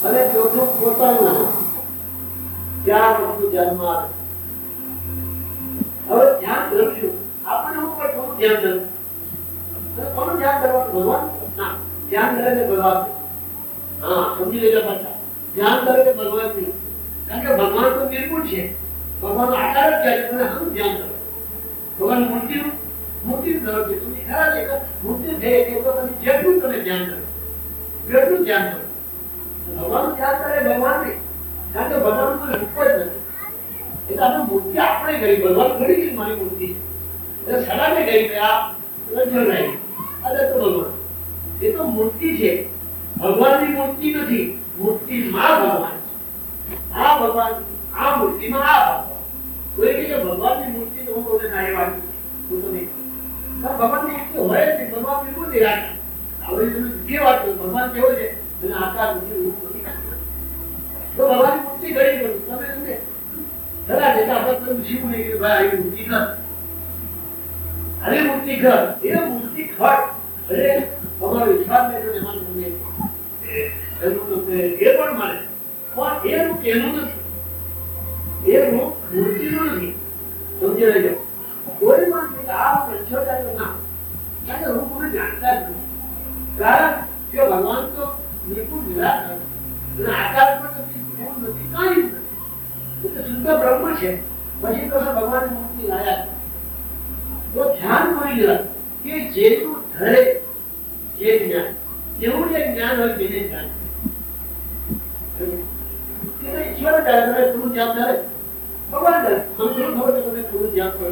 અને ચોથું પોતાનું ત્યાં વસ્તુ જન્મ આવે. હવે ધ્યાન ધરશું આપણે ઉપર કોનું ધ્યાન ધરવું અને કોનું ધ્યાન ધરવાનું? ભગવાન ના ધ્યાન ધરે છે ભગવાન. હા સમજી લેજો પાછા ધ્યાન ધરે છે ભગવાન નહીં, કારણ કે ભગવાન તો નિર્ગુણ છે, ભગવાન આકાર જ છે. તમે શું ધ્યાન ધરો? ભગવાન મૂર્તિ ધરો છે. તમે ખરા છે કે મૂર્તિ છે એ તો તમે જેટલું તમે ધ્યાન ધરો એટલું ધ્યાન ધરો. ભગવાન ધ્યાન કરે ભગવાન નહીં, કારણ કે ભગવાન તો રૂપ જ નથી. એટલે આપણે મૂર્તિ આપણે કરી, ભગવાન ઘડી ગઈ મારી મૂર્તિ છે એટલે સલામે ગઈ કે આ રજણ રહી અરે તો ભગવાન એ તો મૂર્તિ છે, ભગવાનની મૂર્તિ નથી. મૂર્તિમાં ભગવાન છે. આ ભગવાન આ મૂર્તિમાં આ ભગવાન. કોઈ કે ભગવાનની મૂર્તિ તો હું બોલે ના એ વાત હું તો નહીં. ભગવાનની મૂર્તિ હોય જ નહીં, ભગવાન બિલકુલ નહીં રાખે. હવે તમે જે વાત કરો ભગવાન કેવો છે અને આકાર નથી, રૂપ નથી. તો ભગવાનની મૂર્તિ ઘડી ગયું તમે એમને ખરા છે કે આપણે કોઈ શીખવું નહીં કે ભાઈ આવી મૂર્તિ કર, આવી મૂર્તિ કર. એ મૂર્તિ ખડ અરે તમારો વિશ્વાસ નહીં તો એમાં તમને એ પણ માને પણ એ રૂપ એનું નથી, એ રૂપ મૂર્તિનું નથી. સમજી લેજો કોઈ પણ આ પ્રચોદન ના કારણ કે રૂપ મને જાણતા જ નથી. કારણ કે ભગવાન તો નિર્ગુણ નિરાકાર અને આકાર પણ નથી, ગુણ નથી, કાંઈ નથી. શુદ્ધ બ્રહ્મ છે. પછી તો ભગવાનની મૂર્તિ લાયા તો ધ્યાન કરી લેવા કે જેનું ધરે જે જ્ઞાન જેવું જે જ્ઞાન હોય તેને જ્ઞાન ઈશ્વર થોડું ધ્યાન ધરે ભગવાન ધરે. મને ખબર છે તમે થોડું ધ્યાન કરો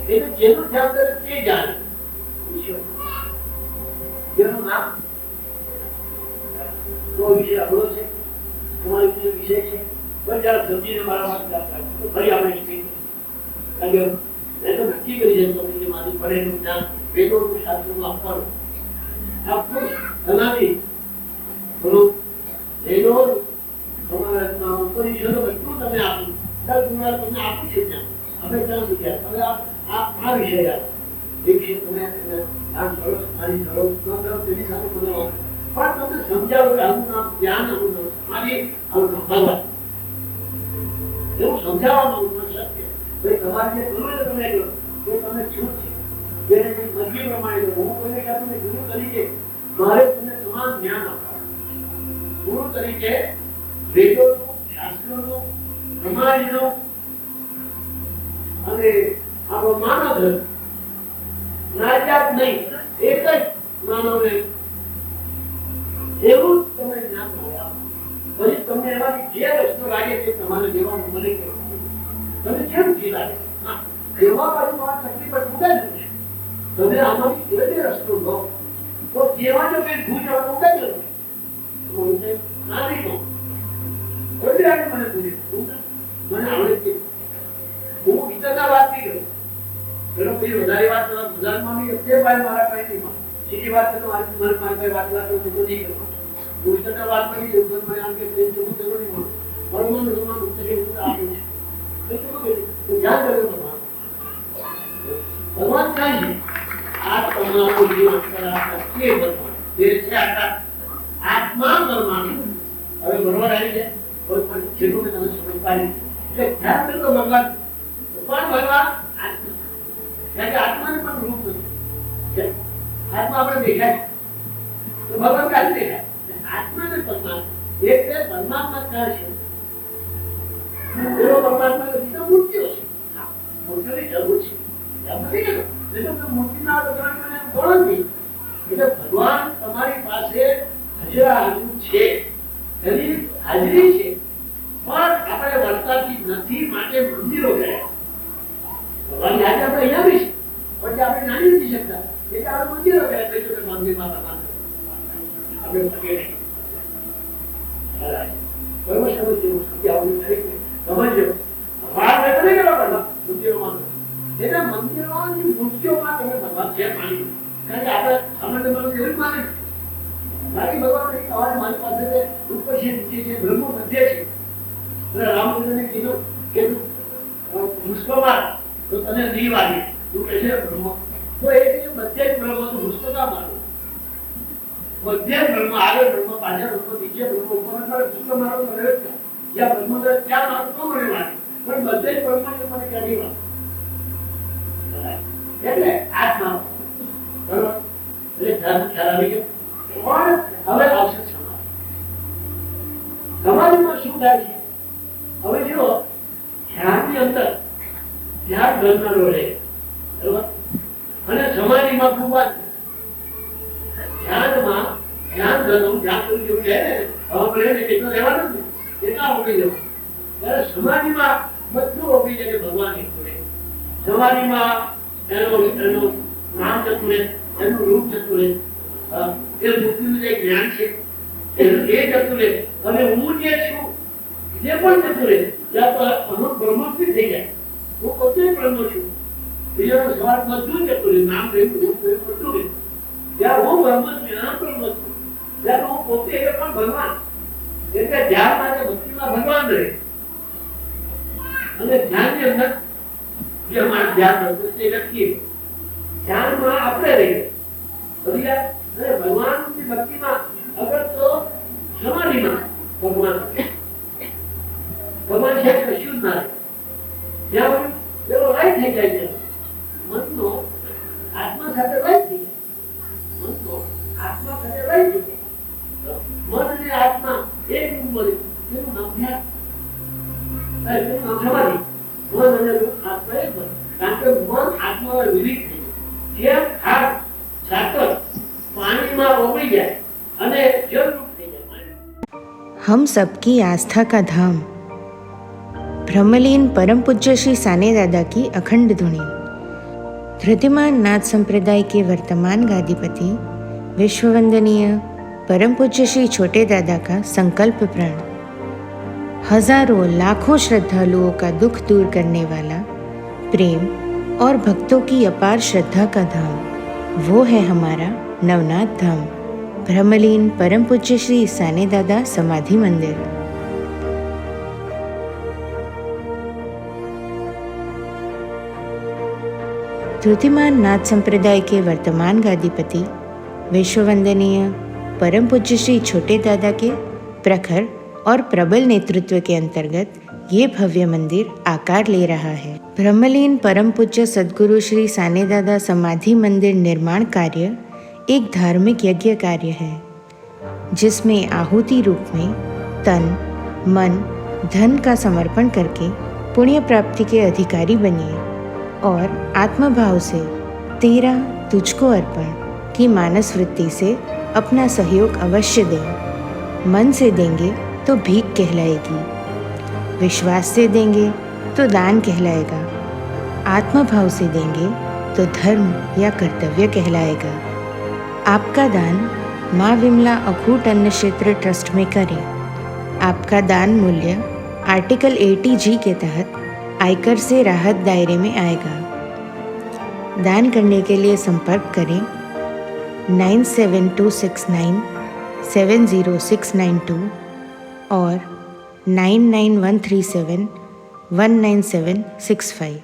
એટલે જેનું ધ્યાન ધરે તે જાણે ઈશ્વર. જેનું નામ તો વિષય અઘરો છે, તમારો વિષય છે. પણ જયારે સમજીને મારા માટે તો ફરી આપણે શીખીએ. કારણ કે મેં તો નક્કી કરી છે તમને મારી પડેલું જ્ઞાન વેદોનું શાસ્ત્રનું આપવાનું આખું અનાદિ થોડું વેદો તમારા ઉપનિષદો બધું તમે આપું 10 ગુણા તમને આપું છે ત્યાં આપણે ત્યાં સુધી હવે આ વિષય યાદ એક છે તમે ધ્યાન કરો મારી કરો ન કરો તેની સાથે મને પણ તમને સમજાવો કે આનું નામ ધ્યાન આનું નામ સમાધિ આનું નામ ભગવાન એવું સમજાવવાનું શક્ય. ભાઈ તમારે જે ગુરુ તમે કરો એ તમને છૂટ છે જેને મરજી પ્રમાણે હું કોઈને તમને ગુરુ તરીકે મારે તમને તમામ જ્ઞાન આપવાનું. ગુરુ તરીકે વેદોનું શાસ્ત્રોનું સમાજનું અને આપણો માનવ ધર્મ નાજાત નહીં એક જ માનવને એવું તમે જ્ઞાન મળે. પછી તમને એમાંથી જે રસ્તો લાગે તે તમારે જેવાનું મને કહેવાનું તમે જેમ જી લાગે એવા બાજુ તમારી તકલીફ ઉડે જ છે. તમે આમાંથી જે રસ્તો લો તો જેવા જો કઈ ભૂલ જવાનું ઉડે જ નથી. ના નહીં કહું મને પૂછ્યું મને આવડે છે હું વિચારતા વાત નહીં કરું પેલો પછી વધારે વાત ગુજરાતમાં નહીં તે ભાઈ મારા કઈ નહીં સીધી વાત તો મારી કઈ વાત તો નહીં કરવા વિચારતા વાત કરી મને આમ કે જરૂર નહીં મળવાનું તમારું આપ્યું છે ધ્યાન કર્યું ભગવાન ક્યાં છે? આ તમારું જીવન કે ભગવાન જે છે આત્મા ભગવાન હવે બરોબર આવી છે જેટલું તમે સમજ પાડી એટલે ધ્યાન કરતો ભગવાન પણ ભગવાન આત્માને પણ રૂપ નથી. આત્મા આપણે દેખાય તો ભગવાન કાઢી દેખાય આત્માને પરમાત્મા એક બે પરમાત્મા ક્યાં છે? એવો પરમાત્મા નથી મૂર્તિઓ છે. મૂર્તિઓની જરૂર છે એમ નથી કે મૂર્તિના ભગવાન ગણો નથી. એટલે ભગવાન તમારી પાસે હાજર છે એની હાજરી છે પણ આપણે વર્તાતી નથી માટે મંદિરો ગયા. ભગવાન આજે આપણે અહીંયા બી છે પણ આપણે નાની નથી શકતા એટલે આપણે મંદિરો ગયા મંદિરમાં ભગવાન આપણે પગે નહીં. બરોબર સમજો આવું સમજો બહાર બેઠો નહીં કરવા મંદિરોમાં એટલે મંદિરોની મૂર્તિઓમાં તમે ભગવાન છે માની કારણ કે આપણે સામાન્ય માણસ એવું જ માને મારી ભગવાન મારી પાસે ઉપર છે નીચે છે બ્રહ્મ મધ્ય છે. રામચંદ્રને કીધું કે પુષ્પમાં તો તને નહીં વાગે તું કહે છે બ્રહ્મ તો એ મધ્ય જ બ્રહ્મ તું પુષ્પ ના મારું બધે બ્રહ્મ, આગળ બ્રહ્મ, પાછળ બ્રહ્મ, નીચે બ્રહ્મ, ઉપર મારે પુસ્તક મારો તો રહે જ નહીં. જ્યાં બ્રહ્મ રહે ત્યાં મારું તો મને વાંચે. પણ બધે જ બ્રહ્મ છે મને ક્યાંથી વાંચે? એટલે આત્મા બરોબર. એટલે ધર્મ ખ્યાલ આવી ગયો. પણ હવે આવશે સમાધિ. સમાધિમાં શું થાય છે? હવે જો ધ્યાનની અંદર ધ્યાન ધરનારો રહે બરોબર, અને સમાધિમાં ખૂબ ધ્યાનમાં ધ્યાન ધરવું, ધ્યાન કરવું જેવું છે ને, હવે રહે ને એટલું રહેવાનું જ નહીં, એટલા ઓગળી જવું. ત્યારે સમાધિમાં બધું ઓગળી જાય કે ભગવાન એક રહે. સમાધિમાં એનું નામ જતું રહે, એનું રૂપ જતું રહે, એ મૂર્તિનું જે જ્ઞાન છે એ જતું રહે. અને હું જે છું જે પણ જતું રહે, ત્યાં તો અનુપ બ્રહ્મસ્થી થઈ જાય. હું પોતે બ્રહ્મ છું. બીજાનો સવાલ બધું જતું રહે, નામ રહ્યું, રૂપ રહ્યું, બધું રહે. ત્યારે હું બ્રહ્મ છું, આ બ્રહ્મ છું. ત્યારે હું પોતે એ પણ ભગવાન. એટલે ધ્યાન માટે ભક્તિમાં ભગવાન રહે. અને ધ્યાનની અંદર જે અમારે ધ્યાન હતું તે લખીએ, ધ્યાનમાં આપણે રહીએ. અને ભગવાનની ભક્તિમાં અગર તો સમાધિમાં ભગવાન ભગવાન છે કશું જ ના રહે. જ્યાં પેલો લય થઈ જાય છે, મનનો આત્મા સાથે લય થઈ જાય. મનનો આત્મા સાથે લય થઈ જાય. મન અને આત્મા એક રૂપ બને. તેનું નામ ધ્યાન, તેનું નામ સમાધિ. મન અને રૂપ આત્મા એક બને. કારણ કે મન આત્મામાં વિલીન થઈ જાય. જેમ હાથ સાકર પાણીમાં ઓગળી જાય અને જળ રૂપ થઈ જાય. हम सबकी आस्था का धाम ब्रह्मलीन परम पूज्य श्री साने दादा की अखंड धुनी। धृतिमान नाथ संप्रदाय के वर्तमान गादीपति विश्ववंदनीय परम पूज्य श्री छोटे दादा का संकल्प प्रण। हजारों लाखों श्रद्धालुओं का दुख दूर करने वाला, प्रेम और भक्तों की अपार श्रद्धा का धाम, वो है हमारा नवनाथ धाम, ब्रह्मलीन परम पूज्य श्री साने दादा समाधि मंदिर। धृतिमान नाथ संप्रदाय के वर्तमान गादीपति विश्ववंदनीय परम पूज्य श्री छोटे दादा के प्रखर और प्रबल नेतृत्व के अंतर्गत ये भव्य मंदिर आकार ले रहा है। ब्रह्मलीन परम पूज्य सद्गुरु श्री साने दादा समाधि मंदिर निर्माण कार्य एक धार्मिक यज्ञ कार्य है, जिसमें आहुति रूप में तन, मन, धन का समर्पण करके पुण्य प्राप्ति के अधिकारी बनिए और आत्मभाव से तेरा तुझको अर्पण की मानस वृत्ति से अपना सहयोग अवश्य दें। मन से देंगे तो भीख कहलाएगी, विश्वास से देंगे तो दान कहलाएगा, आत्मभाव से देंगे तो धर्म या कर्तव्य कहलाएगा। आपका दान माँ विमला अखूट अन्न क्षेत्र ट्रस्ट में करें। आपका दान मूल्य आर्टिकल 80G के तहत आयकर से राहत दायरे में आएगा। दान करने के लिए संपर्क करें 9726970692 और 99137199765।